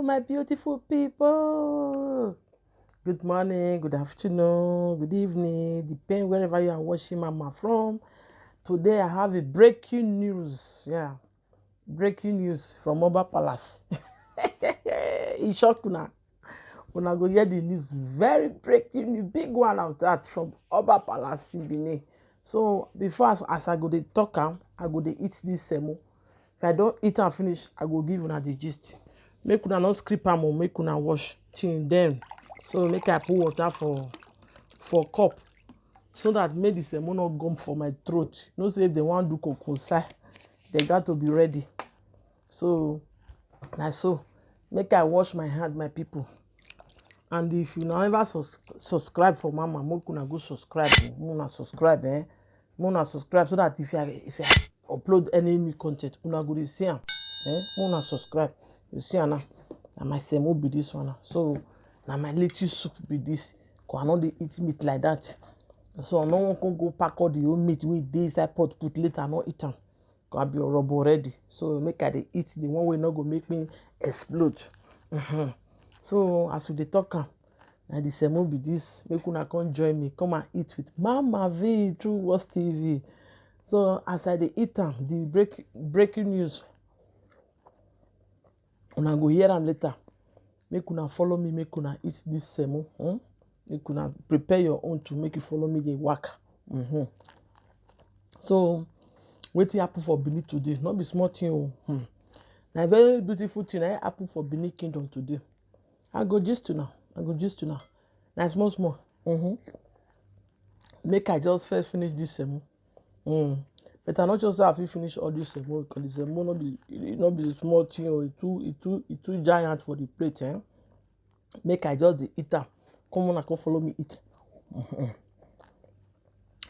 Hello, my beautiful people. Good morning, good afternoon, good evening, depending wherever you are watching Mama from. Today I have a breaking news. Yeah, breaking news from Oba Palace. It shocked una. Una go hear the news. Very breaking news, big one of that from Oba Palace in Benin. So before as I go dey talk am, I go dey eat this semo. If I don't eat and finish, I go give una the gist. Make una not scrape am or make una wash till then. So make I put water for cup so that make the semo not gum for my throat. You know, say if they want do kokosa, they got to be ready. So na so make I wash my hand, my people. And if you never subscribe for Mama, make una go subscribe. Una subscribe, eh? Una subscribe so that if I upload any new content, una go dey see am. Una subscribe. You see am now. Na my semo be this one. So na my little soup be this. Cause I no dey eat meat like that. So I no wan go pack all the whole meat wey dey inside pot put later. I no eat am. Cause I be already. So make I dey eat the one wey no go make me explode. So as we dey talk am, na the semo be this. Make una come join me, come and eat with Mama V through WAS TV. So as I dey eat am, the breaking news, una go hear am later. Make una follow me, make una eat this semo. Make una prepare your own to make you follow me dey waka. So wetin happen for Benin today? No be small thing o. Na very beautiful thing that happen for Benin Kingdom today. I go gist una. Na small. Make I just first finish this semo. But I not just say I fit finish all this semo because the semo no be small thing o. It too giant for the plate. Make I just dey eat am. Come on, come follow me eat.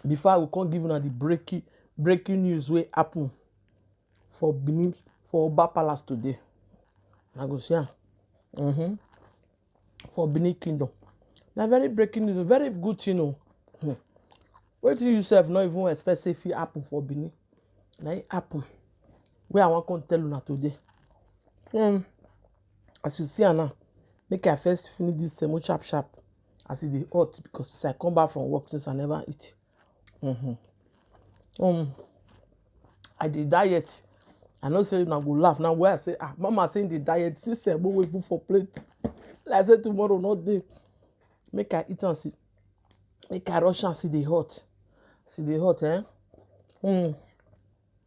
Before I will come give una the breaking news wey happen for Benin, for Oba Palace today. I go see am. For Benin Kingdom. Na very breaking news, very good thing o. Wetin you sef no even expect say fit happen for Benin. Na it happen. Wey I wan come tell una today. As you see am now, make I first finish this semo sharp. As e dey hot because since I come back from work since I never eat. I dey diet. I know say una go laugh now where I say, Mama say the diet, see semo wey put for plate. Like I say tomorrow not dey. Make I eat and see. Make I rush and see the hot. See the hot,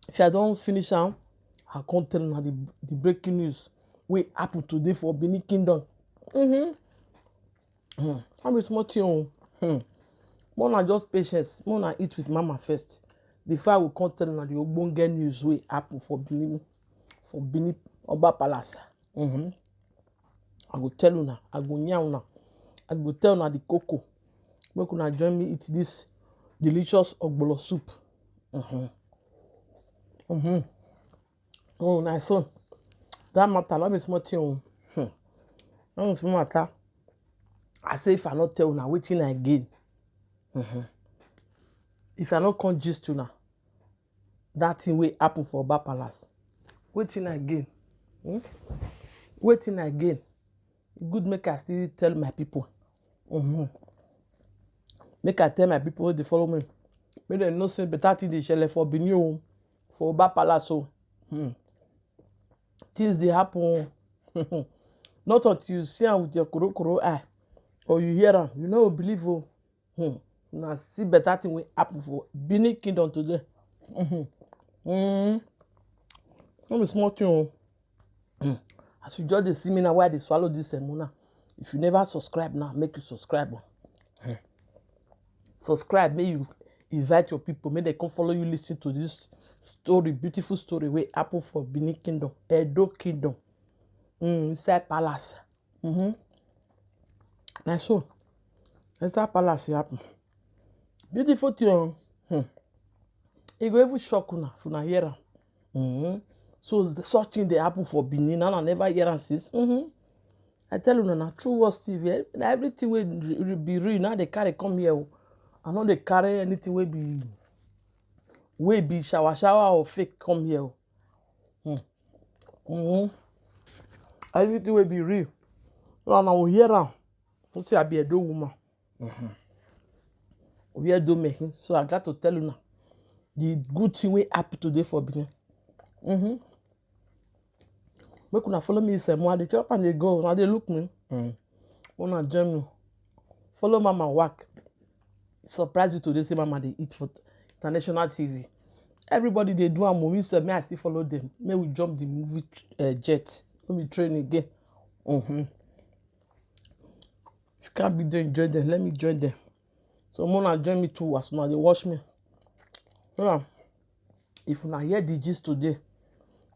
If I don't finish am, I come tell una the breaking news wey happen today for Benin Kingdom. How be small thing o. More na just patience. More na eat with Mama first. Before I will come tell una the ogbonge news wey happen for Benin Oba Palace. I go tell una, I go yarn una, I go tell una the cocoa. Make una join me eat this delicious ogbolo soup. Oh, my son. That matter, no be small thing o. No be small matter. I say if I not tell una wetin I gain. If I not come gist una that thing wey happen for Oba Palace, wetin I gain? Wetin I gain? Good make I still tell my people. Make I tell my people wey dey follow me. Make dem know say better thing dey shele for Benin o, for Oba Palace o. Things dey happen o. Not until you see am with your koro eye or you hear am, you no go believe o. Una see better thing wey happen for Benin Kingdom today. No be small thing o. As you just dey see me now, why I dey swallow this semo now. If you never subscribe now, make you subscribe. Subscribe, make you invite your people, make dem come follow you listen to this story, beautiful story wey happen for Benin Kingdom, Edo Kingdom, inside palace. Na so inside palace e happen. Beautiful thing o. E go even shock una if una hear am. So such thing dey happen for Benin, and I never hear am since. I tell una na through WAS TV. Na everything wey be real now dey carry come here o. I no dey carry anything wey be shower or fake come here o. Everything will be real. And I will hear am. Don't say I be a do woman. We are do making. So I got to tell you now. The good thing we happy today for Benin. Make una follow me say more. They chop and they go. Now they look me. Una join me. Follow Mama work. Surprise you today. Say Mama they eat for international TV. Everybody they do a movie. Say me I still follow them. May we jump the movie jet. Let me train again. If you can't be there, join them. Let me join them. So Mona join me too. As now they watch me. Yeah. If una hear the gist today,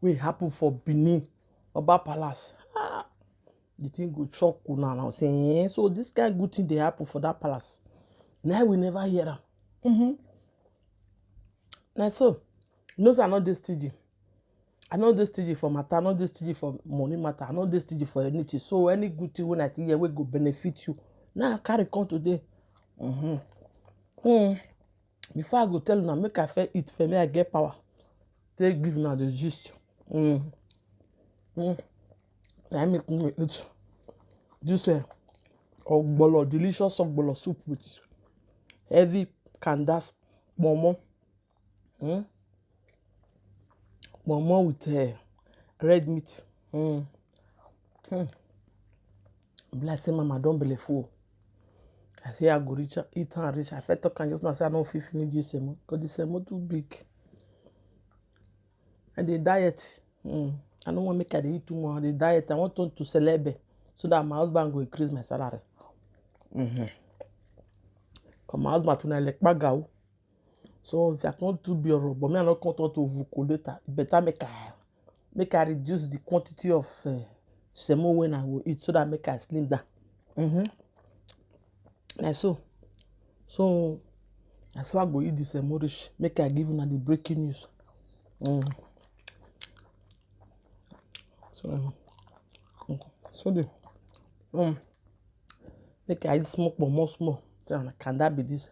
we happen for Benin, Oba Palace. The thing go shock una now. Saying so this kind of good thing they happen for that palace. Now we never hear them. Now so, you know, so I know this stingy. I know this stingy for matter. I know this stingy for money matter. I know this stingy for anything. So any good thing when I see here, we go benefit you. Now I carry come today. Before I go tell you, make I fair eat for me, I get power. Take give now the gist. I make me eat this ogbolo, delicious ogbolo soup with heavy candas, momo. Momo with red meat. Blessing Mama, don't believe fool. I say I go reach, eat and reach. I felt talk and just now say I don't feel finish this semo because the semo too big. And the diet, I don't want to make I eat too much. The diet, I want to celebrate so that my husband will increase my salary. Because my husband tonight like bagao. So if I can't do bureau, but me I not content to vocal later. Better make I reduce the quantity of semo when I will eat so that make I slim down. Like so I go eat this semo. Make I give you the breaking news. So the make I smoke but more small. So can that be this?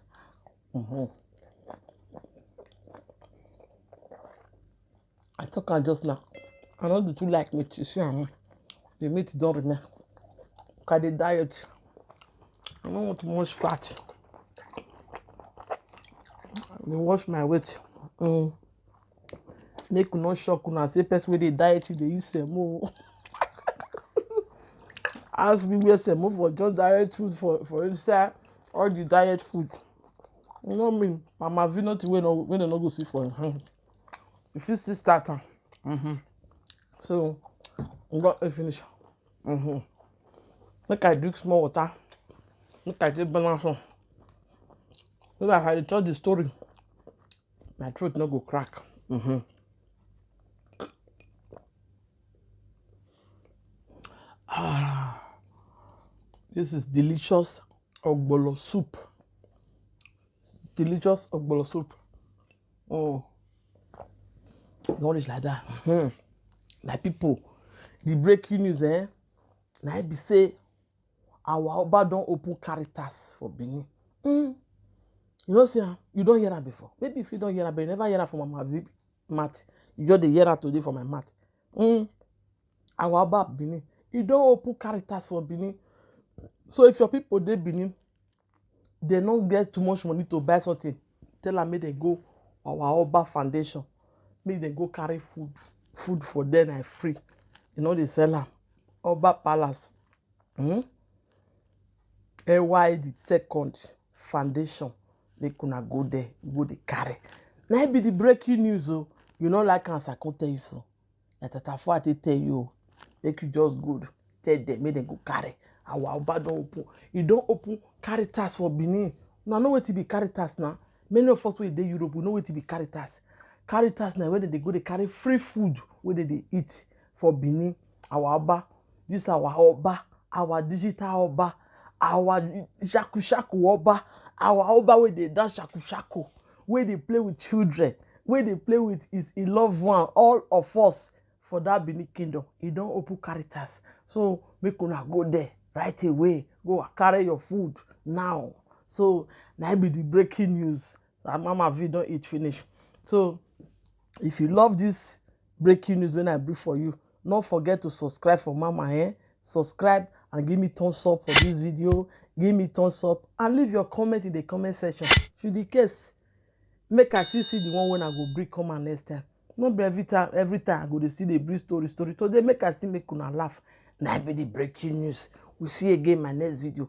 I talk and just now. I don't do too like meat. You see, the meat don't remain. Cause the diet. I don't want too much fat. I wash my weight. Make you not shock when I say person with the diet they eat semo. Ask me where semo for just diet food for inside all the diet food. You know what I mean? Mama V not when they not go see for him. If you see starter. So we got to finish. Make I drink small water. Make I take balance on. So that I tell the story, my throat not go crack. This is delicious ogbolo soup. Delicious ogbolo soup. Not is like that. Like people, the breaking news, now be say our Oba don't open Caritas for Benin. You know, see, you don't hear that before. Maybe if you don't hear that, but you never hear that from my mat. You just hear that today from my mat. Our Oba Benin, you don't open Caritas for Benin. So if your people they Benin, they don't get too much money to buy something, tell them make they go our Oba Foundation. Make them go carry food for them and free. You know they sell them. Oba Palace. AY the second foundation. Make una go there, go the carry. Now it be the breaking news. You know like as I can't tell you so. That I tell you, make you just good. Tell them, make them go carry. Our Oba don't open. You don't open Caritas for Benin. Now know what to be Caritas now. Many of us wey dey Europe, we know what to be Caritas. Caritas now when they go, they carry free food where they eat for Benin. Our Oba, this our Oba, our digital Oba, our shaku shaku Oba, our Oba where they dance shaku shaku, where they play with children, where they play with his loved one, all of us for that Benin kingdom. He don't open Caritas. So make una go there right away. Go carry your food now. So now be the breaking news. That Mama V don't eat finish. So if you love this breaking news when I bring for you, Don't forget to subscribe for Mama. Subscribe and give me thumbs up for this video. Give me thumbs up and leave your comment in the comment section. Should the case, make I see the one when I go bring come and next time. Not be every time I go to see the bring story. Today make I still make una laugh. Now be the breaking news. We see again my next video.